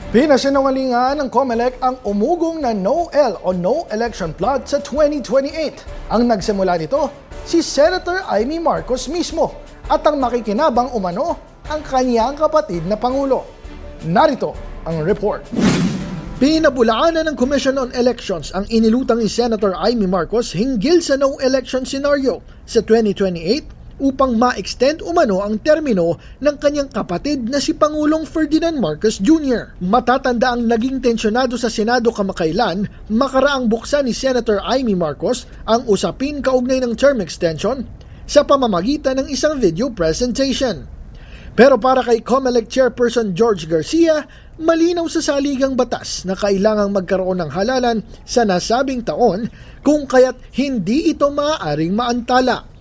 Pinasinungalingan ng COMELEC ang umugong na no-L o no election plot sa 2028. Ang nagsimula nito, si Senator Amy Marcos mismo at ang makikinabang umano ang kanyang kapatid na Pangulo. Narito ang report. Pinabulaanan ng Commission on Elections ang inilutang ni Senator Amy Marcos hinggil sa no-election scenario sa 2028 upang ma-extend umano ang termino ng kanyang kapatid na si Pangulong Ferdinand Marcos Jr. Matatanda ang naging tensyonado sa Senado kamakailan makaraang buksan ni Senator Amy Marcos ang usapin kaugnay ng term extension sa pamamagitan ng isang video presentation. Pero para kay COMELEC Chairperson George Garcia, malinaw sa saligang batas na kailangang magkaroon ng halalan sa nasabing taon kung kaya't hindi ito maaaring maantala.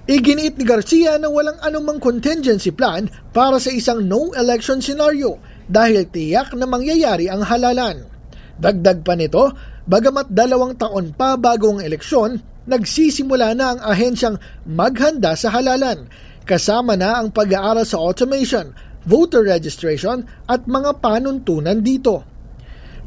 Iginiit ni Garcia na walang anumang contingency plan para sa isang no-election scenario dahil tiyak na mangyayari ang halalan. Dagdag pa nito, bagamat 2 taon pa bago ang eleksyon, nagsisimula na ang ahensyang maghanda sa halalan, kasama na ang pag-aaral sa automation, voter registration at mga panuntunan dito.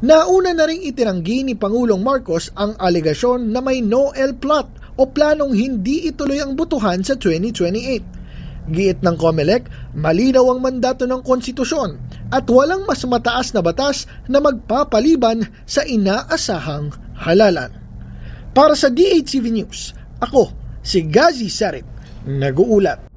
Nauna na ring itinanggi ni Pangulong Marcos ang alegasyon na may no-L plot o planong hindi ituloy ang botohan sa 2028. Giit ng COMELEC, malinaw ang mandato ng konstitusyon at walang mas mataas na batas na magpapaliban sa inaasahang halalan. Para sa DHTV News, ako si Gazi Sarit, nag-uulat.